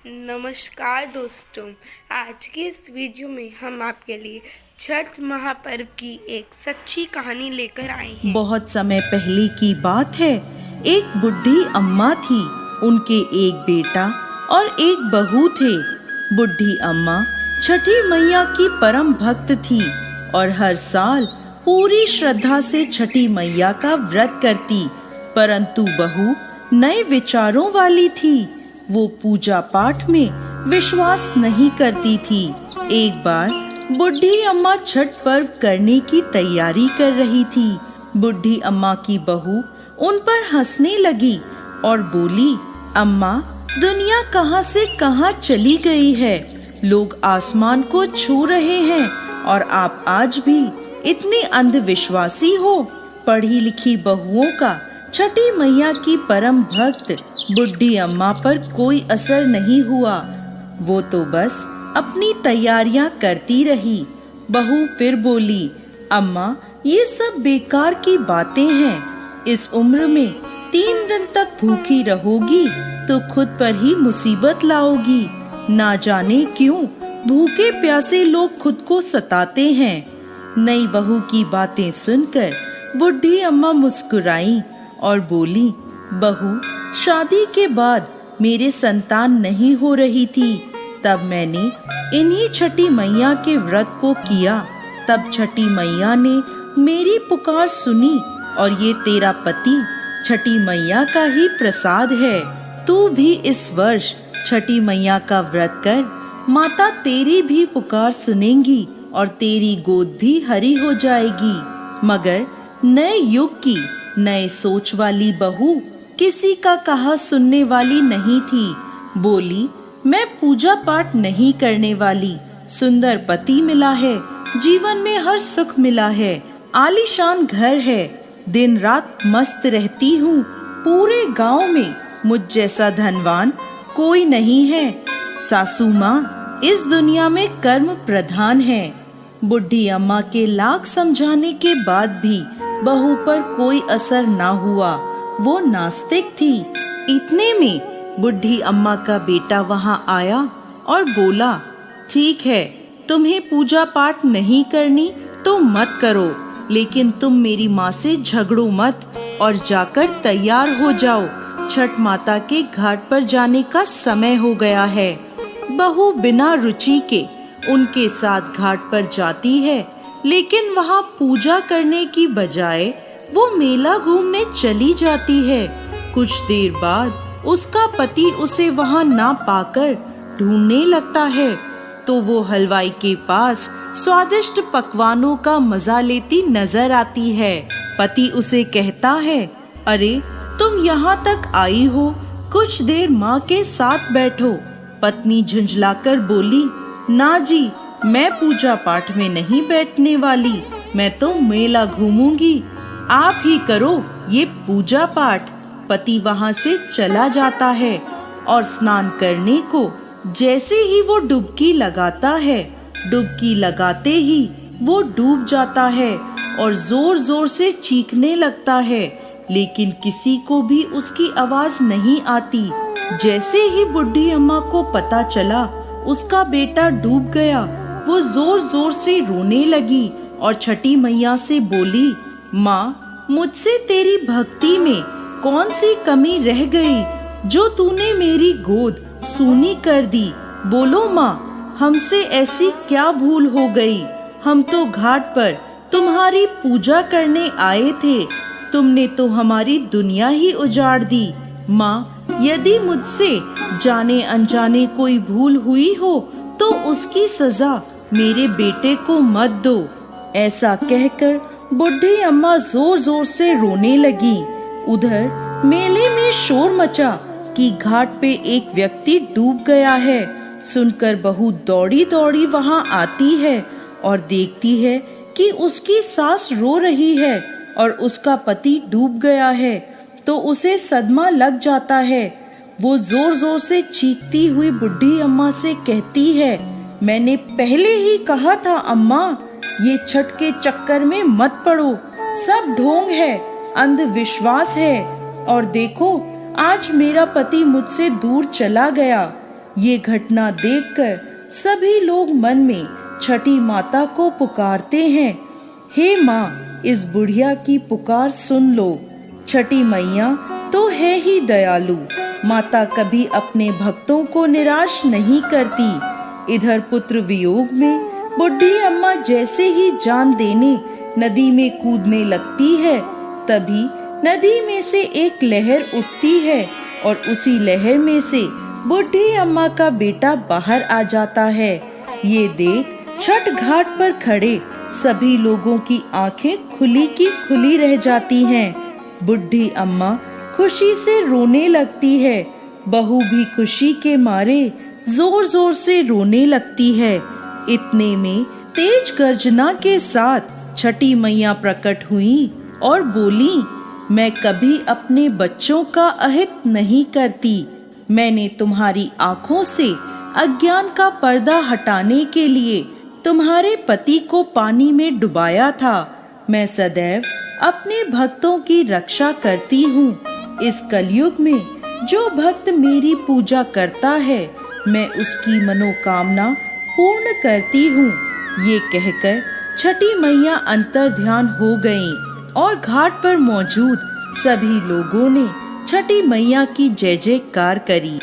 नमस्कार दोस्तों, आज के इस वीडियो में हम आपके लिए छठ महापर्व की एक सच्ची कहानी लेकर आए हैं। बहुत समय पहले की बात है। एक बुढ़ी अम्मा थी। उनके एक बेटा और एक बहू थे। बुढ़ी अम्मा छठी मैया की परम भक्त थी और हर साल पूरी श्रद्धा से छठी मैया का व्रत करती। परंतु बहू नए विचारों वाली थी। वो पूजा पाठ में विश्वास नहीं करती थी। एक बार बुढ़ी अम्मा छठ पर्व करने की तैयारी कर रही थी। बुढ़ी अम्मा की बहू उन पर हंसने लगी और बोली, अम्मा, दुनिया कहाँ से कहाँ चली गई है। लोग आसमान को छू रहे हैं और आप आज भी इतनी अंधविश्वासी हो। पढ़ी लिखी बहुओं का छठी मैया की परम भक्त बुढ़ी अम्मा पर कोई असर नहीं हुआ। वो तो बस अपनी तैयारियां करती रही। बहू फिर बोली, अम्मा, ये सब बेकार की बातें हैं। इस उम्र में 3 दिन तक भूखी रहोगी तो खुद पर ही मुसीबत लाओगी। ना जाने क्यों भूखे प्यासे लोग खुद को सताते हैं। नई बहू की बातें सुनकर बुढ़ी अम्मा मुस्कुराई और बोली, बहू, शादी के बाद मेरे संतान नहीं हो रही थी। तब मैंने इन्हीं छठी मैया के व्रत को किया। तब छठी मैया ने मेरी पुकार सुनी और ये तेरा पति छठी मैया का ही प्रसाद है। तू भी इस वर्ष छठी मैया का व्रत कर। माता तेरी भी पुकार सुनेंगी और तेरी गोद भी हरी हो जाएगी। मगर नए युग की नए सोच वाली बहू किसी का कहा सुनने वाली नहीं थी। बोली, मैं पूजा पाठ नहीं करने वाली। सुंदर पति मिला है, जीवन में हर सुख मिला है, आलीशान घर है, दिन रात मस्त रहती हूँ। पूरे गांव में मुझ जैसा धनवान कोई नहीं है। सासू माँ इस दुनिया में कर्म प्रधान है। बुढ़ी अम्मा के लाख समझाने के बाद भी बहू पर कोई असर ना हुआ। वो नास्तिक थी। इतने में बुढ़ी अम्मा का बेटा वहां आया और बोला, ठीक है, तुम्हें पूजा पाठ नहीं करनी तो मत करो, लेकिन तुम मेरी माँ से झगड़ो मत और जाकर तैयार हो जाओ। छठ माता के घाट पर जाने का समय हो गया है। बहू बिना रुचि के उनके साथ घाट पर जाती है, लेकिन वहाँ पूजा करने की बजाय वो मेला घूमने चली जाती है। कुछ देर बाद उसका पति उसे वहाँ ना पाकर ढूंढने लगता है, तो वो हलवाई के पास स्वादिष्ट पकवानों का मजा लेती नजर आती है। पति उसे कहता है, अरे तुम यहाँ तक आई हो, कुछ देर माँ के साथ बैठो। पत्नी झुंझलाकर बोली, ना जी, मैं पूजा पाठ में नहीं बैठने वाली, मैं तो मेला घूमूंगी। आप ही करो ये पूजा पाठ। पति वहां से चला जाता है और स्नान करने को जैसे ही वो डुबकी लगाता है, डुबकी लगाते ही वो डूब जाता है और जोर जोर से चीखने लगता है, लेकिन किसी को भी उसकी आवाज नहीं आती। जैसे ही बुढ़ी अम्मा को पता चला उसका बेटा डूब गया, वो जोर जोर से रोने लगी और छठी मैया से बोली, माँ, मुझसे तेरी भक्ति में कौन सी कमी रह गई जो तूने मेरी गोद सूनी कर दी। बोलो माँ, हमसे ऐसी क्या भूल हो गई। हम तो घाट पर तुम्हारी पूजा करने आए थे, तुमने तो हमारी दुनिया ही उजाड़ दी। माँ, यदि मुझसे जाने अनजाने कोई भूल हुई हो तो उसकी सजा मेरे बेटे को मत दो। ऐसा कहकर बुढ़ी अम्मा जोर जोर से रोने लगी। उधर मेले में शोर मचा कि घाट पे एक व्यक्ति डूब गया है। सुनकर बहू दौड़ी दौड़ी वहां आती है और देखती है कि उसकी सास रो रही है और उसका पति डूब गया है, तो उसे सदमा लग जाता है। वो जोर जोर से चीखती हुई बुढ़ी अम्मा से कहती है, मैंने पहले ही कहा था अम्मा, ये छठ के चक्कर में मत पड़ो। सब ढोंग है, अंधविश्वास है। और देखो, आज मेरा पति मुझसे दूर चला गया। ये घटना देखकर सभी लोग मन में छठी माता को पुकारते हैं, हे माँ, इस बुढ़िया की पुकार सुन लो। छठी मैया तो है ही दयालु, माता कभी अपने भक्तों को निराश नहीं करती। इधर पुत्र वियोग में बुढ़ी अम्मा जैसे ही जान देने नदी में कूदने लगती है, तभी नदी में से एक लहर उठती है और उसी लहर में से बुढ़ी अम्मा का बेटा बाहर आ जाता है। ये देख छठ घाट पर खड़े सभी लोगों की आंखें खुली की खुली रह जाती हैं। बुढ़ी अम्मा खुशी से रोने लगती है, बहू भी खुशी के मारे जोर जोर से रोने लगती है। इतने में तेज गर्जना के साथ छठी मैया प्रकट हुई और बोली, मैं कभी अपने बच्चों का अहित नहीं करती। मैंने तुम्हारी आंखों से अज्ञान का पर्दा हटाने के लिए तुम्हारे पति को पानी में डुबाया था। मैं सदैव अपने भक्तों की रक्षा करती हूँ। इस कलयुग में जो भक्त मेरी पूजा करता है, मैं उसकी मनोकामना पूर्ण करती हूँ। ये कहकर छठी मैया अंतर ध्यान हो गईं और घाट पर मौजूद सभी लोगों ने छठी मैया की जय जयकार करी।